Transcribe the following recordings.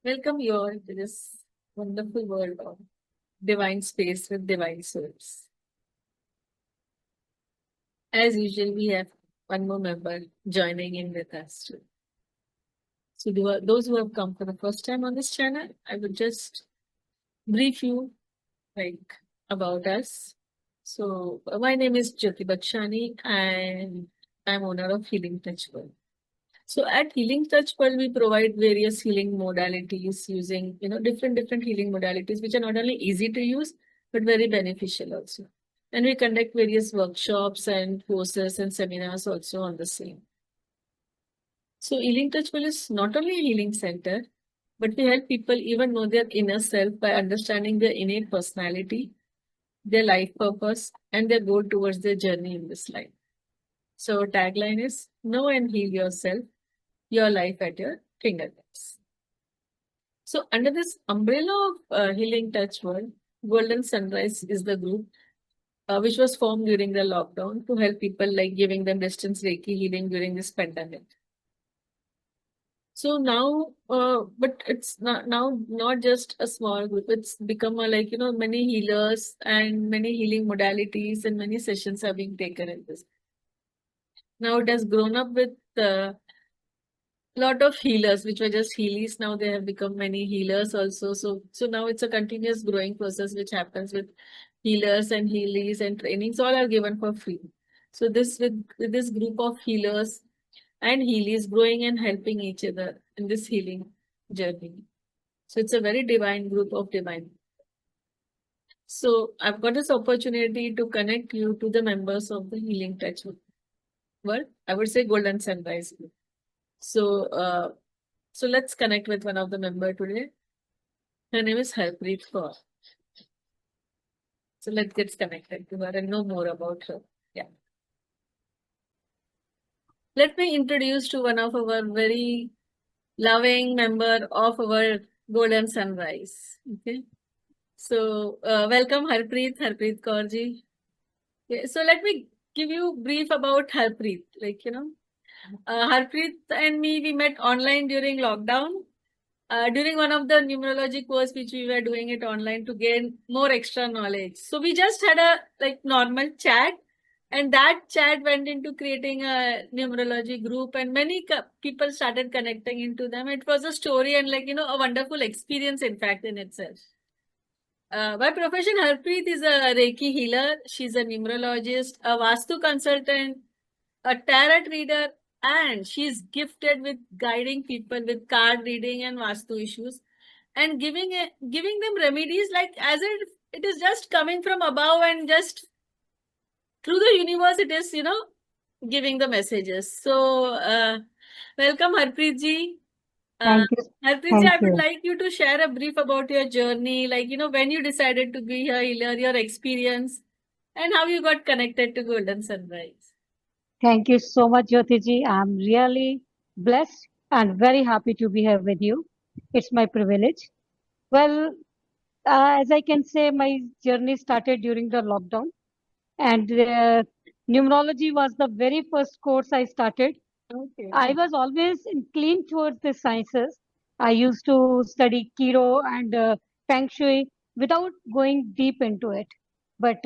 Welcome you all to this wonderful world of divine space with divine souls. As usual, we have one more member joining in with us too. So, those who have come for the first time on this channel, I would just brief you about us. So, my name is Jyoti Bakshani and I'm owner of Healing Touch World. So at Healing Touch World, we provide various healing modalities using, different healing modalities, which are not only easy to use, but very beneficial also. And we conduct various workshops and courses and seminars also on the same. So Healing Touch World is not only a healing center, but we help people even know their inner self by understanding their innate personality, their life purpose, and their goal towards their journey in this life. So our tagline is know and heal yourself, your life at your fingertips. So under this umbrella of Healing Touch World, Golden Sunrise is the group which was formed during the lockdown to help people like giving them distance Reiki healing during this pandemic. So now, but it's not just a small group. It's become many healers and many healing modalities and many sessions are being taken in this. Now it has grown up with lot of healers, which were just healies. Now they have become many healers also. So now it's a continuous growing process which happens with healers and healies and trainings. All are given for free. So with this group of healers and healies growing and helping each other in this healing journey. So it's a very divine group of divine. So I've got this opportunity to connect you to the members of the Healing Touch World. I would say Golden Sunrise Group. So let's connect with one of the member today. Her name is Harpreet Kaur. So let's get connected to her and know more about her. Yeah. Let me introduce to one of our very loving member of our Golden Sunrise. Okay. So welcome Harpreet Kaur ji. Yeah, so let me give you brief about Harpreet. Harpreet and me, we met online during lockdown. During one of the numerology course which we were doing it online to gain more extra knowledge. So we just had a normal chat, and that chat went into creating a numerology group, and many people started connecting into them. It was a story and a wonderful experience in fact in itself. By profession, Harpreet is a Reiki healer. She's a numerologist, a Vastu consultant, a tarot reader, and she's gifted with guiding people with card reading and Vastu issues and giving them remedies like as it is just coming from above and just through the universe it is giving the messages. So welcome Harpreet ji. Thank you. Harpreet ji, Thank I would you. like you to share a brief about your journey, when you decided to be a healer, your experience, and how you got connected to Golden Sunrise. Thank you so much, Jyotiji. I'm really blessed and very happy to be here with you. It's my privilege. Well, as I can say, my journey started during the lockdown, and numerology was the very first course I started. Okay. I was always inclined towards the sciences. I used to study Kiro and Feng Shui without going deep into it. But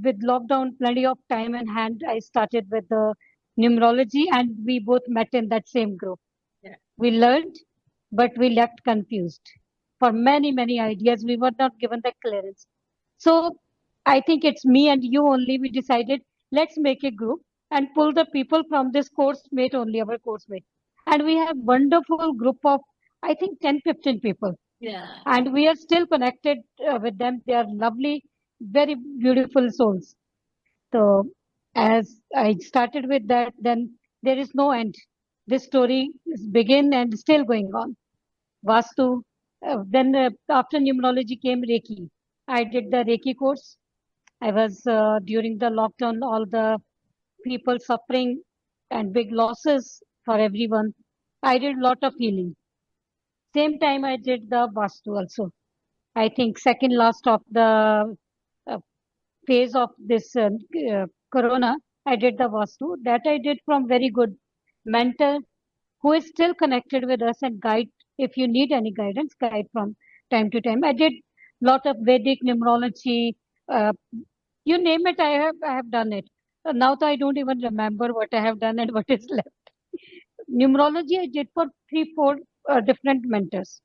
with lockdown, plenty of time in hand, I started with the numerology, and we both met in that same group. Yeah. We learned, but we left confused. For many, many ideas, we were not given the clearance. So I think it's me and you only. We decided let's make a group and pull the people from this course mate only, our course mate. And we have wonderful group of, I think, 10, 15 people. Yeah. And we are still connected with them. They are lovely, very beautiful souls. So as I started with that, then there is no end. This story is begin and still going on. Vastu. Then after numerology came Reiki. I did the Reiki course. I was during the lockdown, all the people suffering and big losses for everyone. I did a lot of healing. Same time I did the Vastu also. I think second last of the uh, phase of this corona, I did the Vastu. That I did from very good mentor who is still connected with us and guide If you need any guidance, guide from time to time. I did lot of Vedic numerology, uh, you name it, I have done it. Now I don't even remember what I have done and what is left. Numerology I did for 3, 4 different mentors.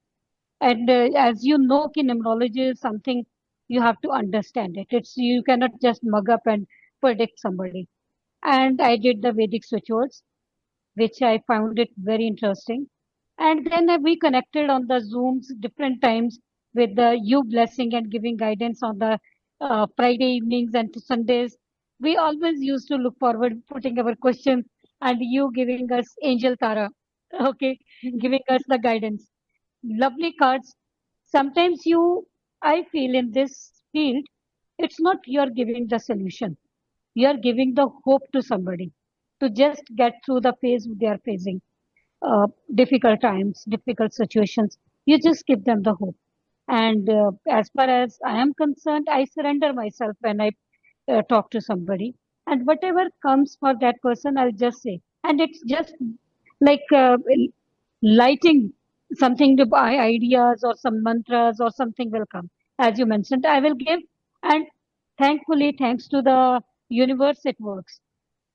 And as you know, ki numerology is something you have to understand it. It's you cannot just mug up and predict somebody. And I did the Vedic switchwords, which I found it very interesting. And then we connected on the Zooms different times with the you blessing and giving guidance on the Friday evenings and Sundays. We always used to look forward putting our questions and you giving us Angel Tara, okay, giving us the guidance. Lovely cards. Sometimes I feel in this field, it's not you're giving the solution. You're giving the hope to somebody to just get through the phase they are facing, difficult times, difficult situations. You just give them the hope. And as far as I am concerned, I surrender myself when I talk to somebody. And whatever comes for that person, I'll just say. And it's just like lighting something to buy ideas or some mantras or something will come. As you mentioned, I will give. And thankfully, thanks to the universe, it works.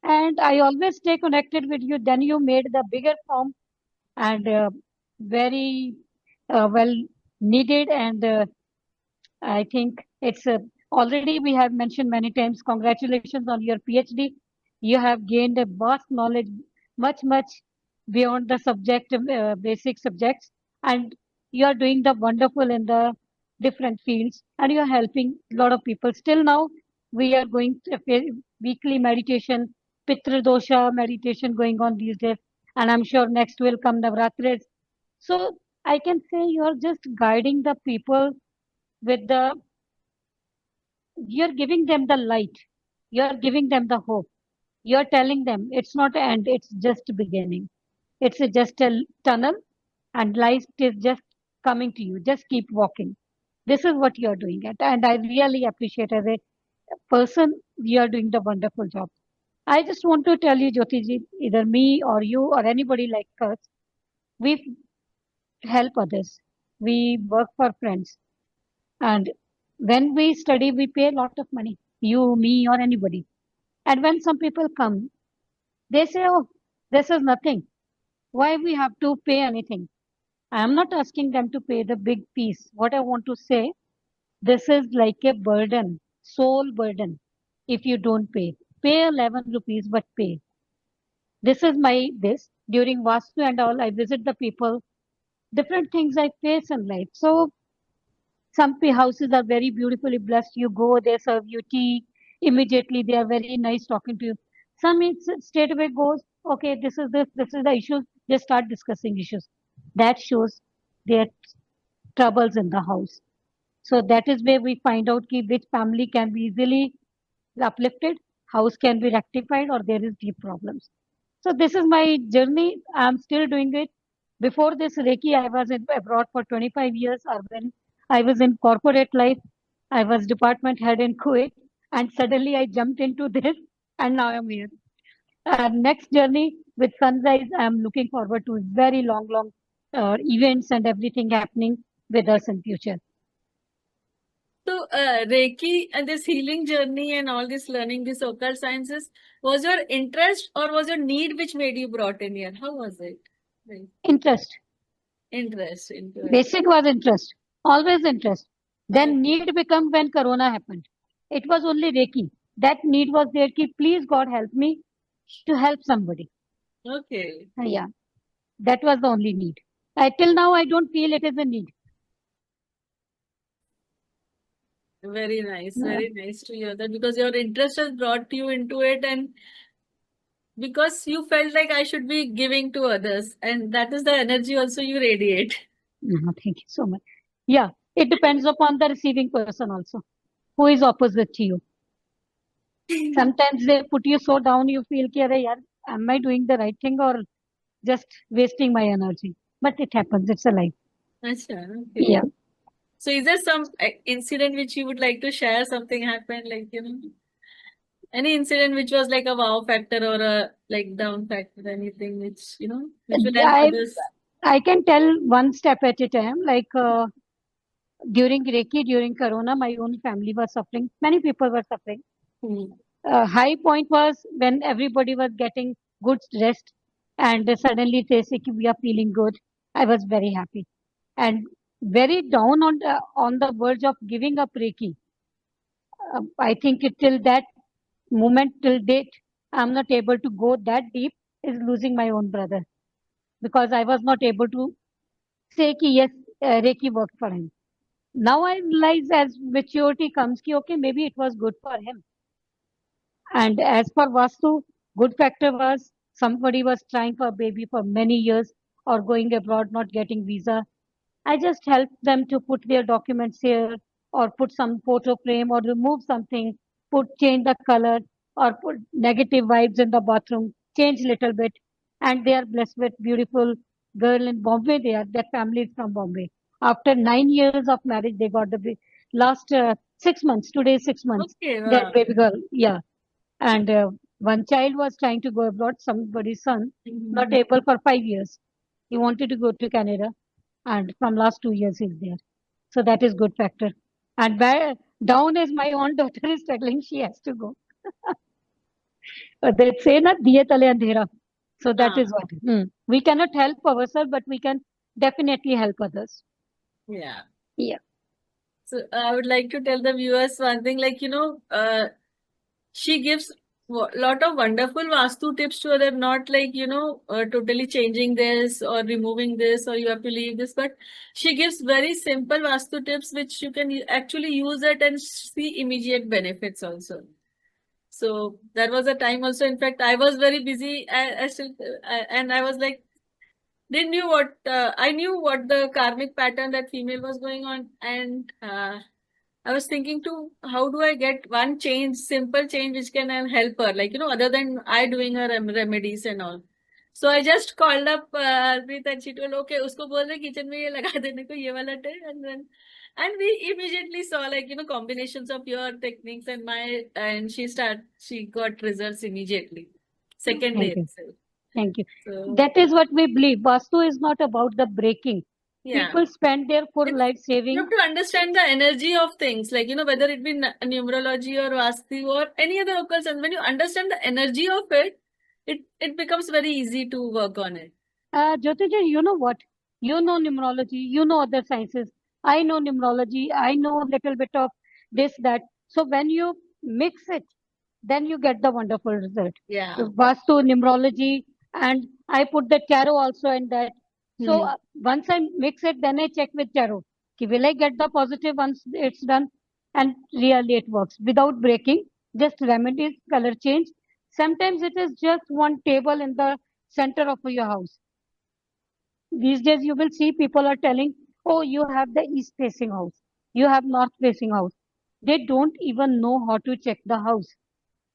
And I always stay connected with you. Then you made the bigger form and very well needed. And I think it's already we have mentioned many times. Congratulations on your PhD. You have gained a vast knowledge, much beyond the subject, basic subjects, and you are doing the wonderful in the different fields, and you are helping a lot of people. Still now, we are going to weekly meditation, Pitra Dosha meditation going on these days, and I'm sure next will come Navratris. So I can say you are just guiding the people with the you're giving them the light, you're giving them the hope, you're telling them it's not end, it's just beginning, it's just a tunnel, and life is just coming to you, just keep walking. This is what you're doing it, and I really appreciate as a person you're doing the wonderful job. I just want to tell you, Jyoti ji, either me or you or anybody like us, we help others, we work for friends. And when we study, we pay a lot of money, you, me, or anybody. And when some people come, they say, oh, this is nothing. Why we have to pay anything? I am not asking them to pay the big piece. What I want to say, this is like a burden, soul burden. If you don't pay, pay 11 rupees, but pay. This is this. During Vastu and all, I visit the people, different things I face in life. So some houses are very beautifully blessed. You go, they serve you tea. Immediately, they are very nice talking to you. Some it's straight away goes, okay, this is the issue. They start discussing issues. That shows their troubles in the house. So that is where we find out ki which family can be easily uplifted, house can be rectified, or there is deep problems. So this is my journey. I'm still doing it. Before this Reiki, I was abroad for 25 years. Or when I was in corporate life, I was department head in Kuwait, and suddenly I jumped into this, and now I'm here. Next journey with Sunrise, I'm looking forward to very long events and everything happening with us in future. So, Reiki and this healing journey and all this learning, this occult sciences, was your interest or was your need which made you brought in here? How was it? Right. Interest. Interest into it. Basic was interest, always interest. Then need become when Corona happened. It was only Reiki. That need was there. Ki, please God help me to help somebody. Okay. Yeah, that was the only need. Till now, I don't feel it is a need. Very nice. Yeah. Very nice to hear that because your interest has brought you into it and because you felt like I should be giving to others and that is the energy also you radiate. Thank you so much. Yeah, it depends upon the receiving person also, who is opposite to you. Sometimes they put you so down, you feel, ki, "Arey yaar, am I doing the right thing or just wasting my energy?" But it happens, it's a life. Acha, okay. Yeah. So is there some incident which you would like to share? Something happened like, any incident which was like a wow factor or a like down factor, anything which, which would help I others? I can tell one step at a time. Like during Reiki, during Corona, my own family was suffering. Many people were suffering. Hmm. High point was when everybody was getting good rest, and suddenly they say "Ki we are feeling good." I was very happy and very down on the verge of giving up Reiki. I think till that moment, till date, I'm not able to go that deep. Is losing my own brother because I was not able to say ki yes, Reiki worked for him. Now I realize as maturity comes ki okay, maybe it was good for him. And as for Vastu, good factor was somebody was trying for a baby for many years or going abroad, not getting visa. I just helped them to put their documents here or put some photo frame or remove something, change the color or put negative vibes in the bathroom, change little bit. And they are blessed with beautiful girl in Bombay. That family is from Bombay. After 9 years of marriage, they got last 6 months, today 6 months, Okay, their wow. baby girl. Yeah. And one child was trying to go abroad, somebody's son, not able for 5 years. He wanted to go to Canada, and from last 2 years he's there. So that is good factor. And down is my own daughter is struggling; she has to go. They say na diye tale andhera. So that Ah, is what. We cannot help ourselves, but we can definitely help others. yeah. Yeah. So I would like to tell the viewers one thing, like, she gives lot of wonderful Vastu tips to them, not like, totally changing this or removing this or you have to leave this, but she gives very simple Vastu tips which you can actually use it and see immediate benefits also. So there was a time also, in fact, I was very busy. I still, and I was like, didn't knew what I knew what the karmic pattern that female was going on, and I was thinking to how do I get one change, simple change which can help her, like other than I doing her remedies and all. So I just called up Harpreet and she told, okay, usko bol rahe kitchen mein ye laga dene ko ye wala टे, and we immediately saw like combinations of your techniques and my, and she got results immediately, second day Thank you. itself. Thank you. So That is what we believe. Vastu is not about the breaking. yeah. People spend their full It's life you saving. have to understand the energy of things, like whether it be numerology or vastu or any other occult science. When you understand the energy of it, it becomes very easy to work on it. Jyotika, you know what? You know numerology, you know other sciences. I know numerology, I know a little bit of this, that. So when you mix it, then you get the wonderful result. Yeah. Vastu, numerology, and I put the tarot also in that. So Hmm. once I mix it, then I check with tarot. Ki will I get the positive once it's done? And really it works without breaking, just remedies, color change. Sometimes it is just one table in the center of your house. These days, you will see people are telling, oh, you have the east facing house, you have north facing house. They don't even know how to check the house.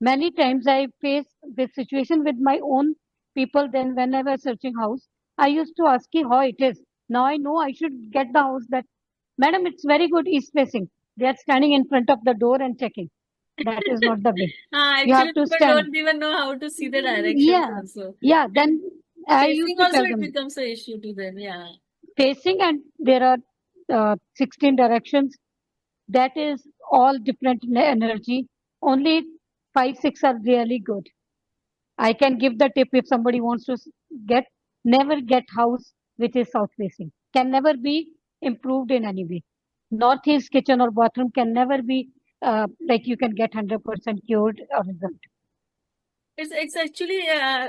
Many times I face this situation with my own people. Then, when I was searching house, I used to ask you how it is. Now I know I should get the house that, madam, it's very good east facing. They are standing in front of the door and checking. That is not the way. You have Actually, to people stand. don't even know how to see the directions Yeah, also. yeah. And Then I used facing to also tell it them becomes an issue to them. Yeah. facing, and there are 16 directions. That is all different energy. Only 5, 6 are really good. I can give the tip if somebody wants to get, never get house which is south facing. Can never be improved in any way. Northeast kitchen or bathroom can never be like you can get 100% cured or result. It's actually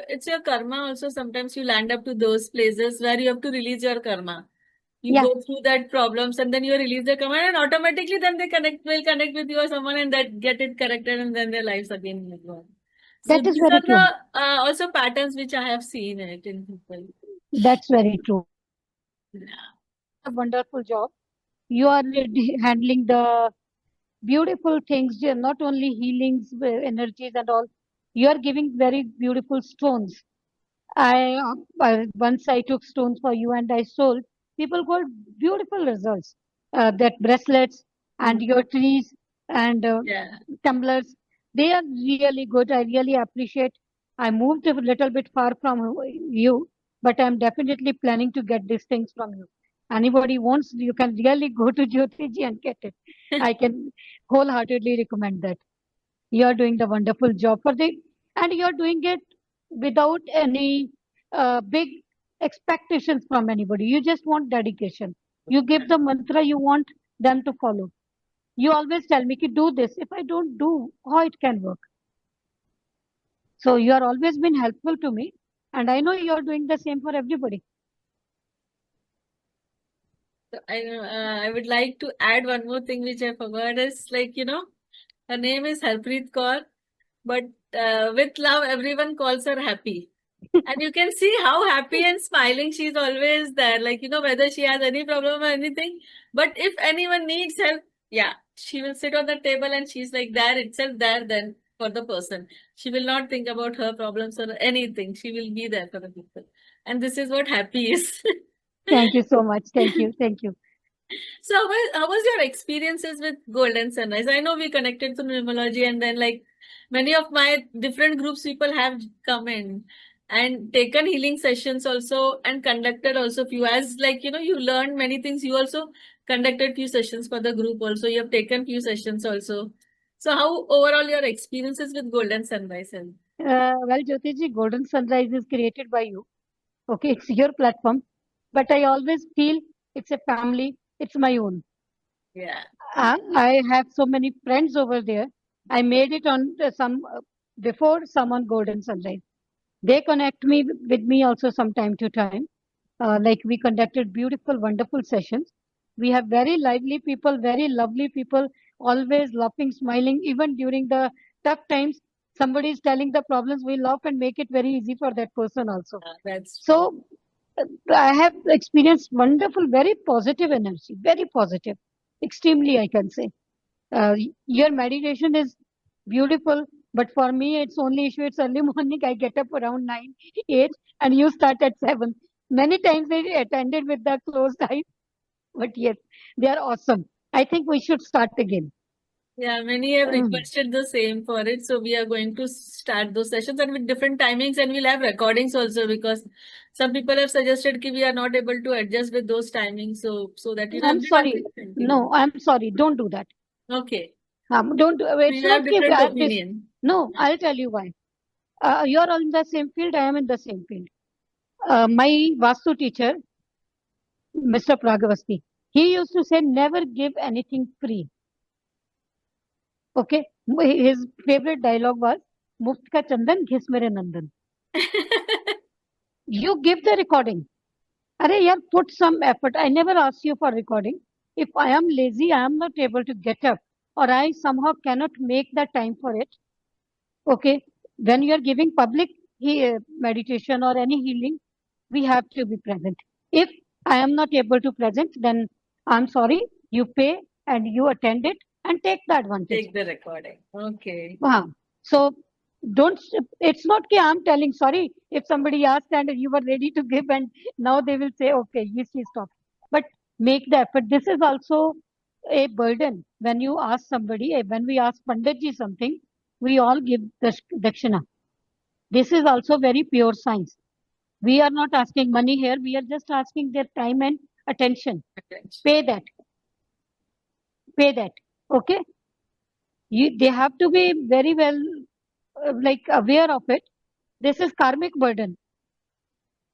it's your karma also. Sometimes you land up to those places where you have to release your karma. You Yeah, go through that problems and then you release the command and automatically then they will connect with you or someone and that get it corrected and then their lives again move on. So that is these very are true. the also patterns which I have seen it in people. That's very true. Yeah. A wonderful job. You are handling the beautiful things, not only healings, energies and all. You are giving very beautiful stones. Once I took stones for you and I sold. People got beautiful results. That bracelets and Hmm. your trees and Yeah. tumblers, they are really good. I really appreciate. I moved a little bit far from you, but I'm definitely planning to get these things from you. Anybody wants, you can really go to Jyoti ji and get it. I can wholeheartedly recommend that. You're doing the wonderful job for the, and you're doing it without any big expectations from anybody. You just want dedication. You give the mantra you want them to follow. You always tell me, ki, do this. If I don't do, how it can work? So you are always been helpful to me, and I know you are doing the same for everybody. So I would like to add one more thing which I forgot is like, her name is Harpreet Kaur, but with love, everyone calls her Happy. And you can see how happy and smiling she's always there. Like, whether she has any problem or anything. But if anyone needs help, yeah, she will sit on the table and she's like there itself, there then for the person. She will not think about her problems or anything. She will be there for the people. And this is what happy is. Thank you so much. Thank you. Thank you. So how was your experiences with Golden Sunrise? I know we connected through numerology, and then like many of my different groups people have come in and taken healing sessions also and conducted also few, as like you learned many things. You also conducted few sessions for the group also. You have taken few sessions also. So how overall your experiences with Golden Sunrise? Well, Jyoti ji, Golden Sunrise is created by you. Okay, it's your platform, but I always feel it's a family. It's my own. Yeah. I have so many friends over there. I made it on some before someone Golden Sunrise. They connect me with me also from time to time. Like we conducted beautiful, wonderful sessions. We have very lively people, very lovely people, always laughing, smiling, even during the tough times. Somebody is telling the problems, we laugh and make it very easy for that person also. That's true. So I have experienced wonderful, very positive energy, very positive, extremely, I can say. Your meditation is beautiful, but for me, it's only issue. It's early morning. I get up around 9, 8, and you start at 7. Many times I attended with the closed eyes, but yes, they are awesome. I think we should start again. Yeah, many have Mm. requested the same for it. So we are going to start those sessions and with different timings, and we'll have recordings also because some people have suggested that we are not able to adjust with those timings. So that I'm everyone sorry. will continue. No, I'm sorry. Don't do that. Okay. Don't do. So It's you not have कि different this. opinion. No, I'll tell you why. You're all in the same field. I am in the same field. My Vastu teacher, Mr. Pragavasti, he used to say, never give anything free. Okay. His favorite dialogue was, Muft ka chandan, ghis mere nandan. You give the recording. Arey yaar, put some effort. I never ask you for recording. If I am lazy, I am not able to get up, or I somehow cannot make the time for it. Okay. When you are giving public meditation or any healing, we have to be present. If I am not able to present, then I'm sorry, you pay and you attend it and take the advantage. Take the recording. Okay. So don't, it's not कि I'm telling sorry if somebody asked and you were ready to give and now they will say, okay, yes, please stop. But make the effort. This is also a burden. When you ask somebody, when we ask Panditji something, we all give the dakshina. This is also very pure science. We are not asking money here. We are just asking their time and attention. Pay that. Pay that. Okay. They have to be very well like aware of it. This is karmic burden.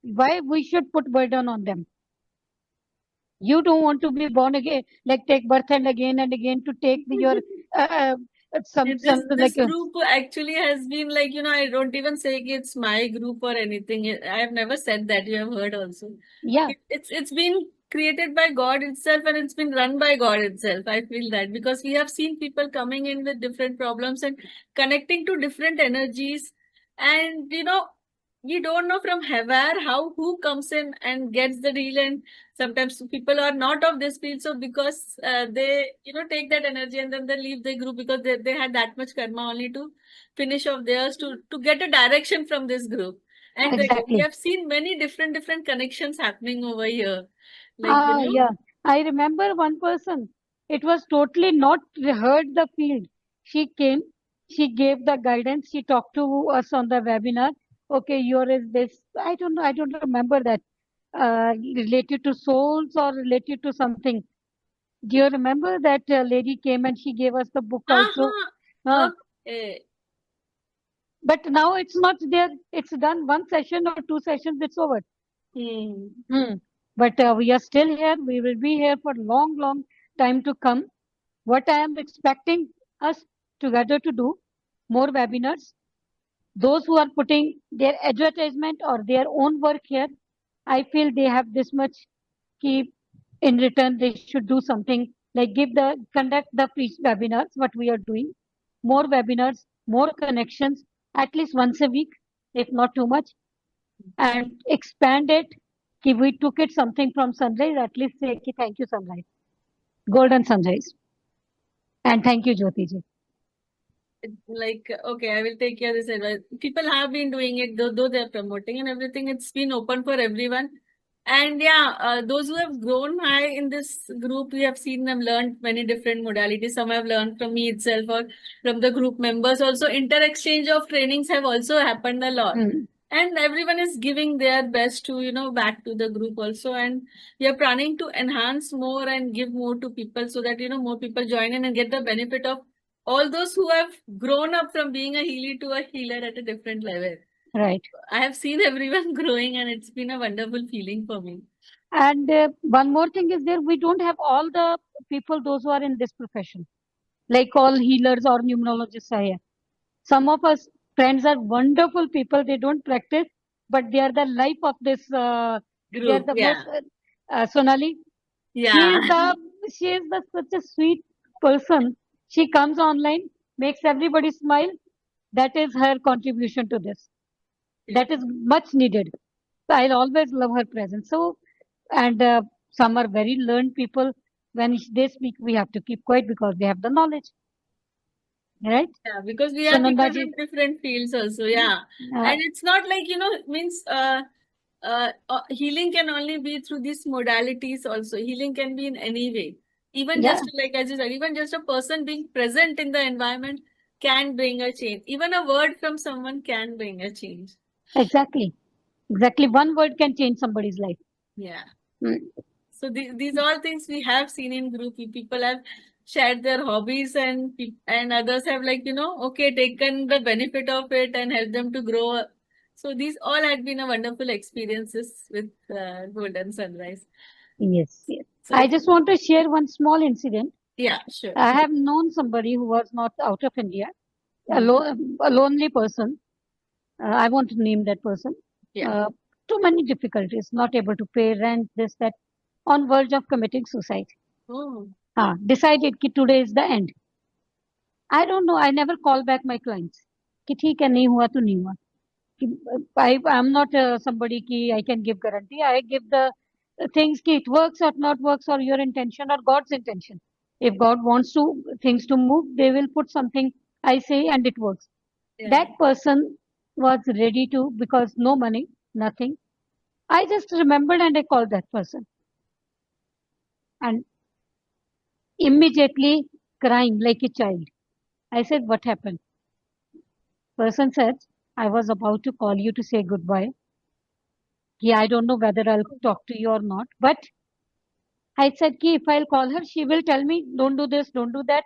Why we should put burden on them? You don't want to be born again, like take birth and again to take your uh, some This like group actually has been like, I don't even say it's my group or anything. I have never said that. You have heard also. yeah, It's been created by God itself and it's been run by God itself. I feel that because we have seen people coming in with different problems and connecting to different energies, and we don't know from where how who comes in and gets the deal, and sometimes people are not of this field, so because they take that energy and then they leave the group because they had that much karma only to finish off theirs to get a direction from this group. And we exactly. have seen many different connections happening over here. Like, Yeah, I remember one person. It was totally not heard the field. She came, she gave the guidance, she talked to us on the webinar. okay, your is this. I don't know. I don't remember that. Related to souls or related to something. Do you remember that lady came and she gave us the book also? Uh, Okay. but now it's not there. It's done one session or two sessions. It's over. Hmm. Hmm. But we are still here. We will be here for long, long time to come. What I am expecting us together to do more webinars. Those who are putting their advertisement or their own work here, I feel they have this much keep in return. They should do something like conduct the free webinars, what we are doing, more webinars, more connections, at least once a week, if not too much, and expand it. Ki we took it something from Sunrise, at least say ki thank you Sunrise, Golden Sunrise, and thank you Jyoti ji. Like, okay, I will take care of this advice. People have been doing it, though they're promoting and everything. It's been open for everyone. And yeah, those who have grown high in this group, we have seen them learn many different modalities. Some have learned from me itself or from the group members. Also, inter-exchange of trainings have also happened a lot. Hmm. And everyone is giving their best to, back to the group also. And we are planning to enhance more and give more to people so that, more people join in and get the benefit of all those who have grown up from being a healer to a healer at a different level. Right. I have seen everyone growing and it's been a wonderful feeling for me. And one more thing is there, we don't have all the people, those who are in this profession, like all healers or numerologists are here. Some of us friends are wonderful people. They don't practice, but they are the life of this. They are Group, the most. yeah. Sonali, she Yeah. is the such a sweet person. She comes online, makes everybody smile. That is her contribution to this. That is much needed. So I'll always love her presence. So, and some are very learned people. When they speak, we have to keep quiet because they have the knowledge, right? Yeah, because we So have people Nandaji, from different fields also. Yeah. uh, And it's not like, means healing can only be through these modalities also. Healing can be in any way. Even yeah, just like as you said, even just a person being present in the environment can bring a change. Even a word from someone can bring a change. exactly. Exactly. One word can change somebody's life. Yeah. Mm. So these all things we have seen in group. People have shared their hobbies and others have like, okay, taken the benefit of it and helped them to grow. So these all had been a wonderful experiences with Golden Sunrise. Yes, yes. So I it's, just want to share one small incident. yeah, sure. I have known somebody who was not out of India, Hmm. a lonely person. I want to name that person. Yeah. Uh, Too many difficulties, not able to pay rent, this, that, on verge of committing suicide. Oh. Decided कि today is the end. I don't know. I never call back my clients. कि ठीक है नहीं हुआ तो नहीं हुआ. I'm not somebody ki I can give guarantee. I give the things ki it works or not works or your intention or God's intention. If God wants to things to move, they will put something I say and it works. Yeah. That person was ready to because no money, nothing. I just remembered and I called that person and immediately crying like a child. I said, "What happened?" Person said, "I was about to call you to say goodbye. Yeah, I don't know whether I'll talk to you or not, but I said, ki if I'll call her, she will tell me, don't do this, don't do that.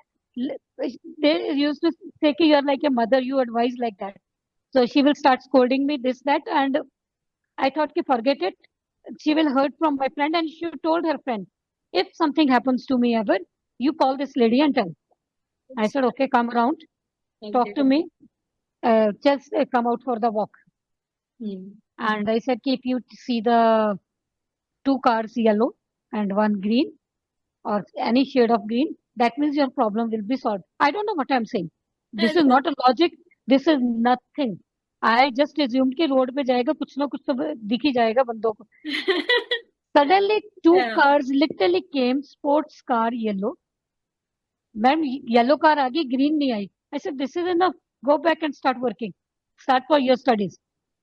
They used to say, ki you're like a mother, you advise like that. So she will start scolding me, this, that. And I thought, ki forget it. She will heard from my friend, and she told her friend, if something happens to me ever, you call this lady and tell. I said, okay, come around, talk Okay. to me, just come out for the walk. Hmm. And I said, ki if you see the two cars yellow and one green, or any shade of green, that means your problem will be solved. I don't know what I'm saying. This is not a logic. This is nothing. I just assumed कि road पे जाएगा कुछ ना कुछ तो दिख ही जाएगा बंदों को. Suddenly, two Yeah. cars literally came. Sports car yellow. Ma'am, yellow car आ गई, green नहीं आई. I said, this is enough. Go back and start working. Start for your studies,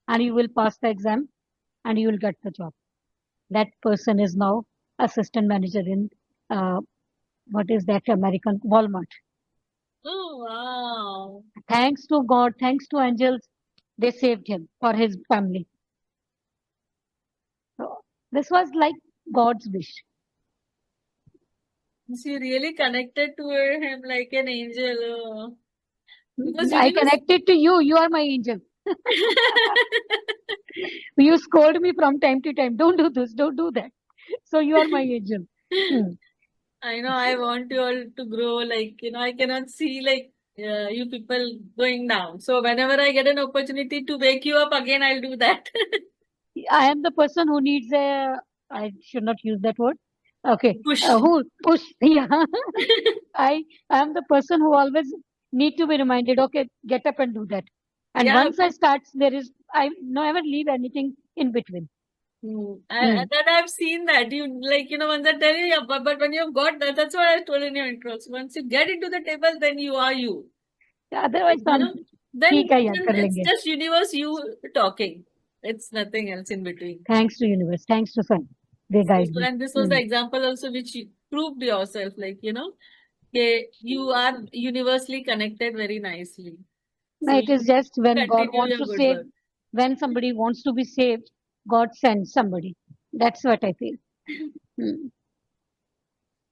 and you will pass the exam, and you will get the job. That person is now assistant manager in uh, what is that American Walmart. Oh, wow. Thanks to God, thanks to angels, they saved him for his family. So this was like God's wish. So you really connected to him like an angel. Oh. Because I universe. connected to you. You are my angel. You scold me from time to time. Don't do this. Don't do that. So you are my angel. Hmm. I know I want you all to grow. Like, I cannot see like you people going down. So whenever I get an opportunity to wake you up again, I'll do that. I am the person who needs a. I should not use that word. Okay. Push. Who push? Yeah. I am the person who always need to be reminded. Okay, get up and do that. And Yeah. once I start, I never leave anything in between. Hmm. That I've seen that you like, once I tell you, yeah, but when you've got that, that's what I told in your intro. So once you get into the table, then you are you. Otherwise, You know, then, ठीक है यार then कर it's लेंगे. just universe, you talking. It's nothing else in between. Thanks to universe. Thanks to sun. They guide me. And this was the example also which you proved yourself, like, okay, you are universally connected very nicely. No, So it is you just when God continue wants your to good save, work. when somebody wants to be saved, God sends somebody. That's what I feel. Hmm.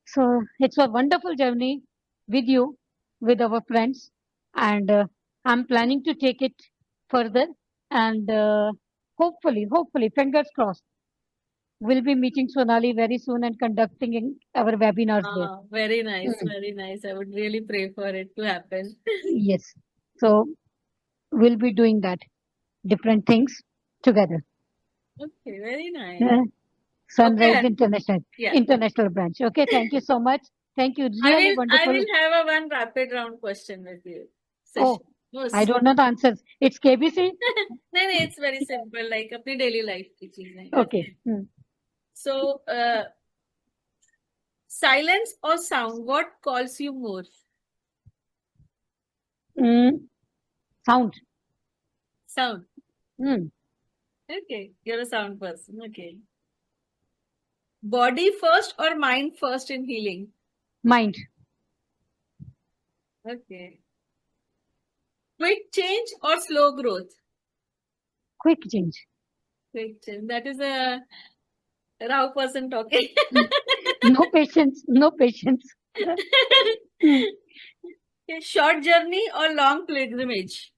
So it's a wonderful journey with you, with our friends, and I'm planning to take it further. And hopefully, fingers crossed, we'll be meeting Sonali very soon and conducting our webinars there. Very nice, Hmm. very nice. I would really pray for it to happen. Yes. So we'll be doing that, different things together. Okay, very nice. Yeah. Sunrise Okay, International yeah. International Branch. Okay, thank you so much. Thank you. I Really will wonderful. have a one rapid round question with you. Oh, Session. I don't know the answers. It's KBC. No, it's very simple, like अपनी daily life की चीजें. Okay. So, silence or sound, what calls you more? Sound. Sound. Mm. Okay, you're a sound person. Okay. Body first or mind first in healing? Mind. Okay. Quick change or slow growth? Quick change. Quick change. That is a raw person talking. No patience. No patience. Okay, short journey or long pilgrimage?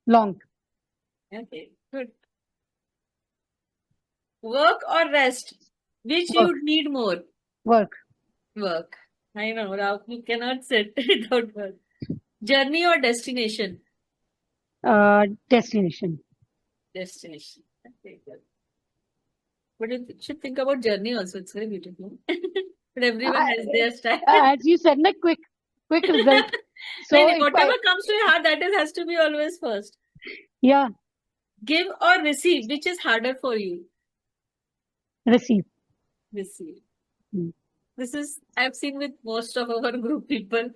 Long. Okay, good. Work or rest? Which Work. you need more? Work. Work. I know, Rao, you cannot sit without work. Journey or destination? Destination. Destination. Okay, good. But you should think about journey also. It's very beautiful. But everyone has their style. As you said, like quick result. So No, if whatever comes to your heart, that has to be always first. Yeah. Give or receive, which is harder for you? Receive. Receive. Hmm. This is I've seen with most of our group people.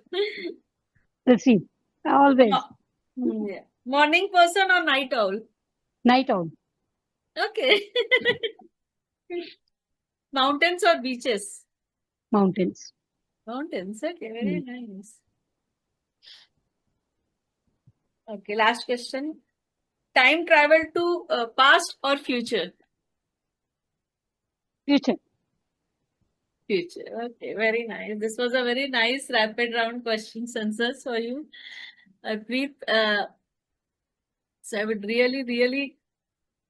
Receive. Always. Yeah. Morning person or night owl? Night owl. Okay. Mountains or beaches? Mountains. Mountains. Okay, very nice. Okay, last question. Time travel to past or future? Future. Future. Okay, very nice. This was a very nice rapid round questions answers for you. Preet, so I would really, really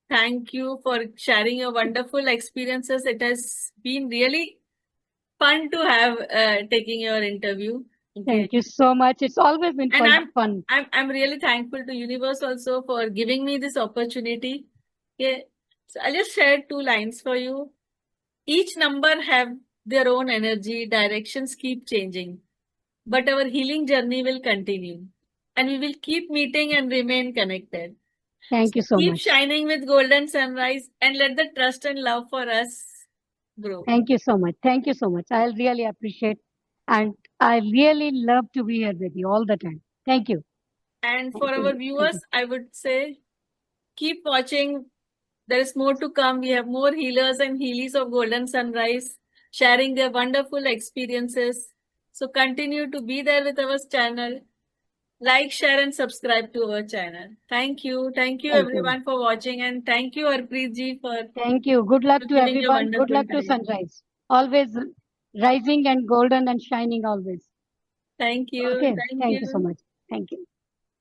thank you for sharing your wonderful experiences. It has been really fun to have taking your interview. Okay. Thank you so much. It's always been And fun. I'm really thankful to Universe also for giving me this opportunity. Okay. So I'll just share two lines for you. Each number have their own energy, directions keep changing, but our healing journey will continue. And we will keep meeting and remain connected. Thank you so Keep much. shining with golden sunrise and let the trust and love for us grow. Thank you so much. Thank you so much. I'll really appreciate, and I really love to be here with you all the time. Thank you. And Thank for you. our viewers, I would say keep watching. There is more to come. We have more healers and healies of Golden Sunrise sharing their wonderful experiences. So continue to be there with our channel. Like, share, and subscribe to our channel. Thank you. Thank you Thank you. everyone for watching, and thank you Harpreet ji for Thank you. Good luck to giving your everyone. Good wonderful luck to time. Sunrise. Always rising and golden and shining always. Thank you. Okay. Thank Thank you so you. much. Thank you.